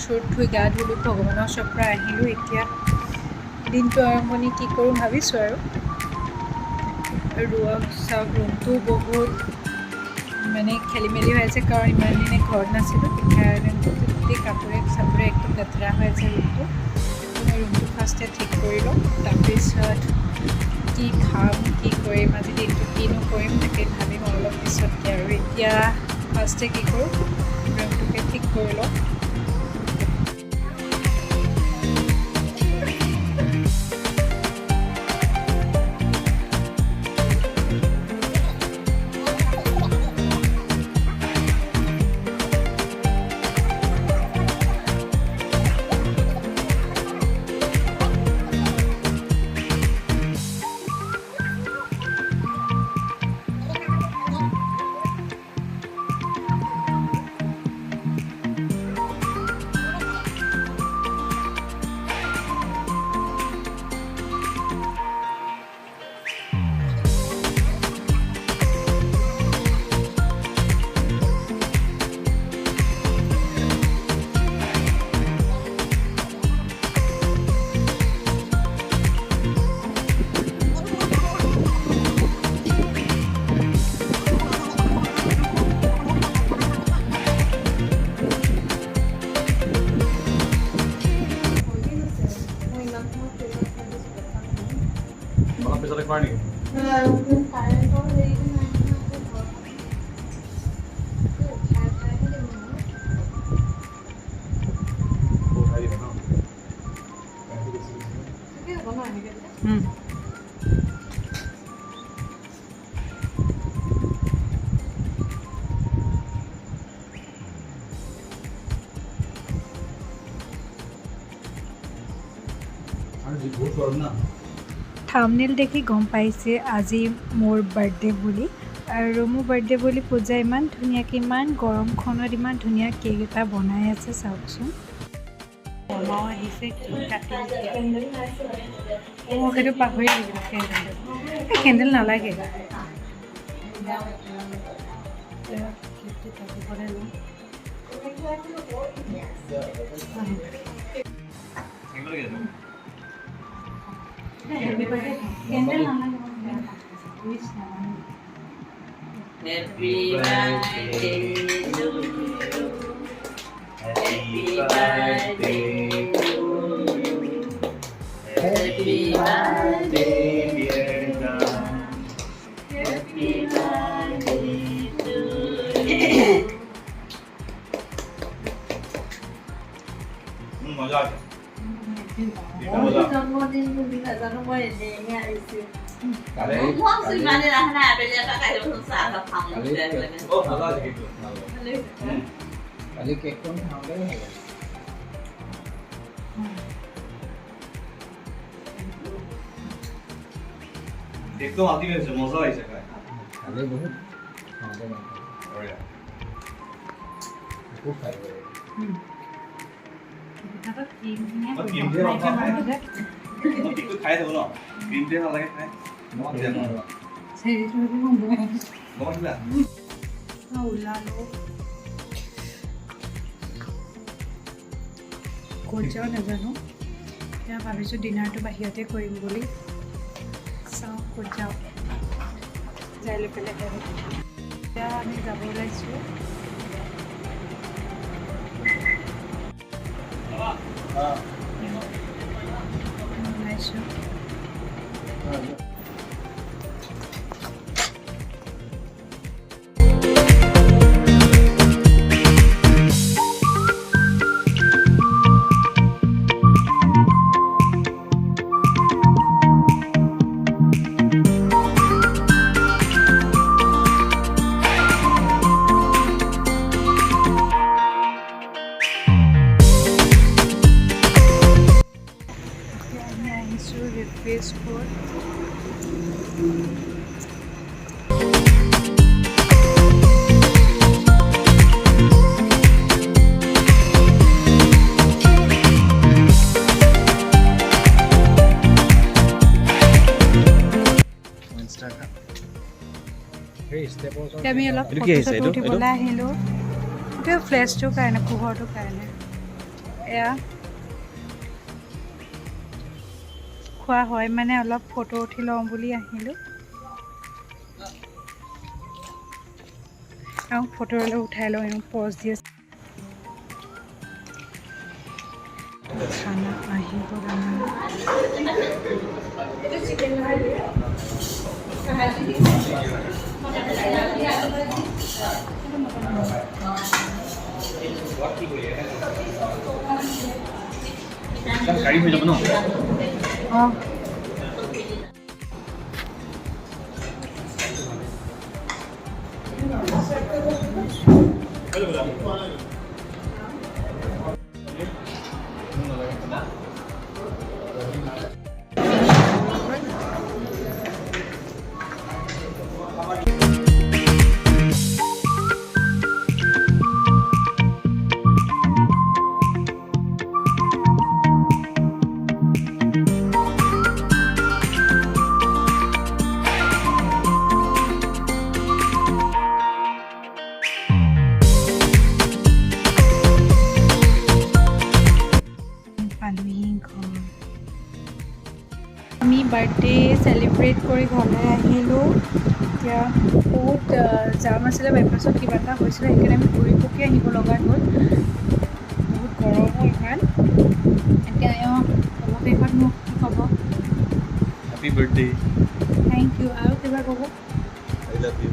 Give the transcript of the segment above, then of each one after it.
চ'ত ধুই গা ধুলোঁ, ভগৱানৰ ওচৰৰ পৰা আহিলোঁ। এতিয়া দিনটো আৰম্ভণি কি কৰোঁ ভাবিছোঁ আৰু চাওক ৰুমটো বহুত মানে খেলি মেলি হৈ আছে, কাৰণ ইমান দিনে ঘৰত নাছিলোঁ। সেইকাৰণে গোটেই কাপোৰে চাপোৰে একদম লেতেৰা হৈ আছে ৰুমটো। মই ৰুমটো ফাৰ্ষ্টে ঠিক কৰি লওঁ, তাৰপিছত কি খাম, কি কৰিম, আজি দিনটো কিনো কৰিম তাকে ভাবিম অলপ পিছতকৈ। আৰু এতিয়া ফাৰ্ষ্টে কি কৰোঁ, ৰুমটোকে ঠিক কৰি লওঁ। থাম্বনেইল দেখি গম পাইছে আজি মোৰ বাৰ্থডে বুলি। আৰু মোৰ বাৰ্থডে বুলি পূজা ইমান ধুনীয়াকৈ, ইমান গৰমখনত ইমান ধুনীয়া কেক এটা বনাই আছে চাওকচোন। মামাও আহিছে, কেক কাটি মোক সেইটো পাহৰি থাকিলোঁ। কেণ্ডেল নালাগে, কেকটো কাটিবলৈ লওঁ। Happy birthday to you. Happy birthday to you. Happy birthday to you. Happy birthday, dear God. Happy birthday to you. मजा आ गया। जन्मदिन বুলি নাজানো মই এনেই আহিছোঁ। মই সিমানে ৰাখনা আবেলি এটা খাই দিব চাহ খাম লাগে। ও ভালো আছে কিন্তু। কালি কেক কোন খাওঁলে হবে। কেক তো আদি হয়েছে, মজা হয়েছে খাই। কালি বহুত খাওঁলে না। ওরে। খুব খাই। क्रीम दे रहा तो खाए दो ना, क्रीम दे ना लगे खाए बहुत ज्यादा सही तो भी हम बहुत ना उला लो कोचा न जानो या भाबिसु डिनार तो बाहिरते কৰিম বুলি চাও কোচা যাইলে পেলে এতিয়া আমি যাব লাইছো। আমি অলপ ফটো উঠিবলৈ আহিলোঁ। এইটো ফ্লেছটোৰ কাৰণে, পোহৰটোৰ কাৰণে। এয়া খোৱা হয় মানে অলপ ফটো উঠি লওঁ বুলি আহিলোঁ আৰু ফটো অলপ উঠাই লওঁ পজ দি আছে খানা আহিব গাড়ী হৈ যাব ন অঁ আমি বাৰ্থডে চেলিব্ৰেট কৰি ঘৰলৈ আহিলোঁ এতিয়া বহুত জাম আছিলে বাইপাছত কিবা এটা হৈছিলে সেইকাৰণে আমি ঘূৰি পকি আহিব লগা হ'ল বহুত গৰমো ইমান এতিয়া অৱশেষত মোক কি ক'ব হেপী বাৰ্থডে থেংক ইউ আৰু কিবা ক'ব আই লাভ ইউ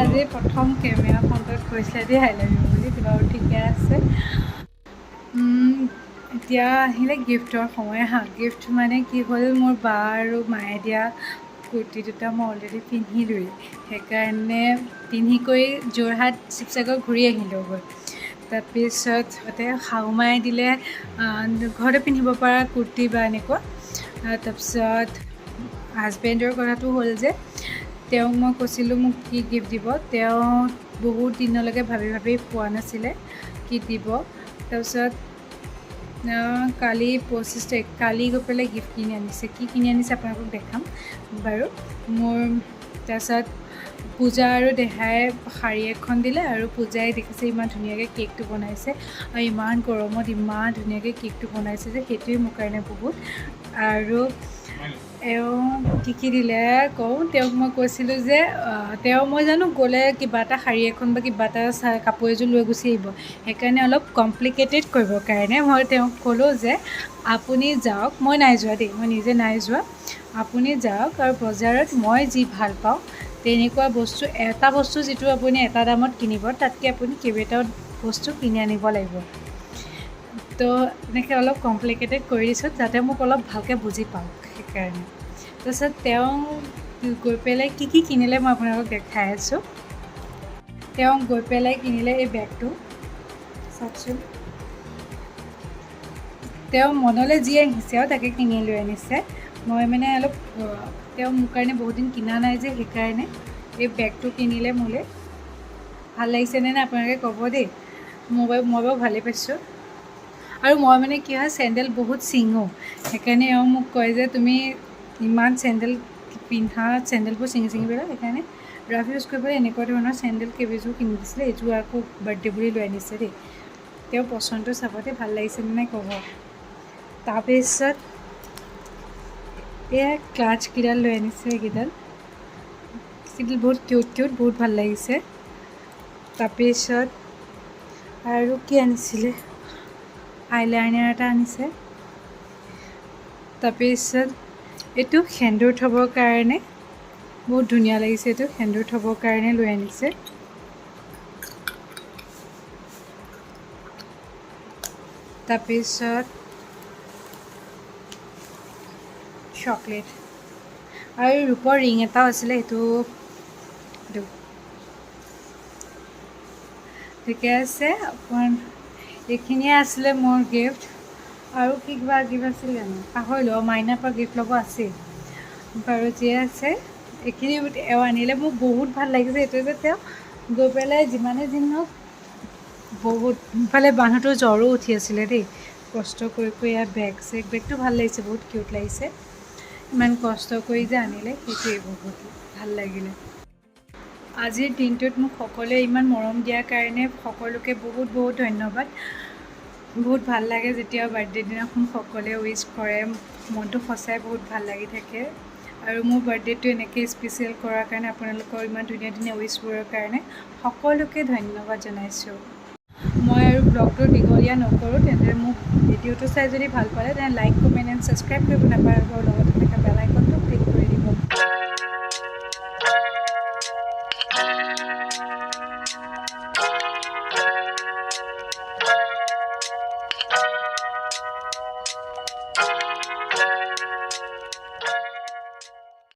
আজি প্ৰথম কেমেৰা ফ্ৰণ্টত কৈছিলে দেই আই লাভ ইউ বুলি কিবা ঠিকে আছে এতিয়া আহিলে গিফ্টৰ সময় গিফ্ট মানে কি হ'ল মোৰ বা আৰু মায়ে দিয়া কুৰ্তি দুটা মই অলৰেডি পিন্ধিলোঁৱেই সেইকাৰণে পিন্ধি কৰি যোৰহাট শিৱসাগৰ ঘূৰি আহিলোঁগৈ তাৰপিছত শাহুমাই দিলে ঘৰতে পিন্ধিব পৰা কুৰ্তি বা এনেকুৱা তাৰপিছত হাজবেণ্ডৰ কথাটো হ'ল যে তেওঁক মই কৈছিলোঁ মোক কি গিফ্ট দিব তেওঁ বহুত দিনলৈকে ভাবি ভাবি পোৱা নাছিলে কি দিব তাৰপিছত কালি 25 তাৰিখ কালি গৈ পেলাই গিফ্ট কিনি আনিছে কি কিনি আনিছে আপোনালোকক দেখাম বাৰু মোৰ তাৰপিছত পূজা আৰু দেহাই শাৰী এখন দিলে আৰু পূজাই দেখিছে ইমান ধুনীয়াকৈ কেকটো বনাইছে আৰু ইমান গৰমত ইমান ধুনীয়াকৈ কেকটো বনাইছে যে সেইটোৱে মোৰ কাৰণে বহুত আৰু এওঁ কি দিলে কওঁ তেওঁক মই কৈছিলোঁ যে মই জানো গ'লে কিবা এটা শাৰী এখন বা কিবা এটা কাপোৰ এযোৰ লৈ গুচি আহিব সেইকাৰণে অলপ কমপ্লিকেটেড কৰিবৰ কাৰণে মই তেওঁক ক'লোঁ যে আপুনি যাওক মই নাই যোৱা দেই মই নিজে নাই যোৱা আপুনি যাওক আৰু বজাৰত মই যি ভাল পাওঁ তেনেকুৱা বস্তু এটা বস্তু যিটো আপুনি এটা দামত কিনিব তাতকৈ আপুনি কেইবাটাও বস্তু কিনি আনিব লাগিব তো এনেকৈ অলপ কমপ্লিকেটেড কৰি দিছোঁ যাতে মোক অলপ ভালকৈ বুজি পাওক সেইকাৰণে তাৰপিছত তেওঁ গৈ পেলাই কি কিনিলে মই আপোনালোকক দেখাই আছোঁ তেওঁ গৈ পেলাই কিনিলে এই বেগটো চাওকচোন তেওঁ মনলৈ যি আহিছে আৰু তাকে কিনি লৈ আনিছে মই মানে অলপ তেওঁ মোৰ কাৰণে বহুত দিন কিনা নাই যে সেইকাৰণে এই বেগটো কিনিলে মোলৈ ভাল লাগিছেনে নাই আপোনালোকে ক'ব দেই মই বাৰু ভালেই পাইছোঁ আৰু মই মানে কি হয় চেণ্ডেল বহুত চিঙো সেইকাৰণে এওঁ মোক কয় যে তুমি ইমান চেণ্ডেল পিন্ধা চেণ্ডেলবোৰ চিঙি পেলাই সেইকাৰণে ৰাফ ইউজ কৰিবলৈ এনেকুৱা ধৰণৰ চেণ্ডেল কেইবাযোৰ কিনি দিছিলে এইযোৰ আকৌ বাৰ্থডে বুলি লৈ আনিছে দেই তেওঁ পচন্দটো চাবতে ভাল লাগিছেনে নাই ক'ব তাৰপিছত এয়া ক্লাটচকেইডাল লৈ আনিছে এইকেইডাল বহুত কিউট বহুত ভাল লাগিছে তাৰপিছত আৰু কি আনিছিলে আইলাইনাৰ এটা আনিছে তাৰপিছত এইটো সেন্দুৰ থ'বৰ কাৰণে বহুত ধুনীয়া লাগিছে এইটো সেন্দুৰ থ'বৰ কাৰণে লৈ আনিছে তাৰপিছত চকলেট আৰু ৰূপৰ ৰিং এটাও আছিলে সেইটো ঠিকে আছে অকণ এইখিনিয়ে আছিলে মোৰ গিফ্ট আৰু কিবা গিফ্ট আছিল জানো পাহৰিলোঁ মাইনাৰ পৰা গিফ্ট ল'ব আছেই বাৰু যিয়ে আছে এইখিনি এওঁ আনিলে মোক বহুত ভাল লাগিছে এইটো যে তেওঁ গৈ পেলাই যিমানে যি নহওক বহুত ইফালে মানুহটোৰ জ্বৰো উঠি আছিলে দেই কষ্ট কৰি ইয়াৰ বেগটো ভাল লাগিছে বহুত কিউট লাগিছে ইমান কষ্ট কৰি যে আনিলে সেইটোৱে বহুত ভাল লাগিলে আজিৰ দিনটোত মোক সকলোৱে ইমান মৰম দিয়াৰ কাৰণে সকলোকে বহুত বহুত ধন্যবাদ। বহুত ভাল লাগে যেতিয়া বাৰ্থডে দিনাখন সকলোৱে উইচ কৰে, মনটো সঁচাই বহুত ভাল লাগি থাকে। আৰু মোৰ বাৰ্থডেটো এনেকৈ স্পেচিয়েল কৰাৰ কাৰণে আপোনালোকৰ ইমান ধুনীয়া ধুনীয়া উইচবোৰৰ কাৰণে সকলোকে ধন্যবাদ জনাইছোঁ। মই আৰু ব্লগটো দীঘলীয়া নকৰোঁ, তেন্তে মোক ভিডিঅ'টো চাই যদি ভাল পালে তেন্তে লাইক, কমেণ্ট এণ্ড ছাবস্ক্ৰাইব কৰিব নাপাহৰিব। লগতে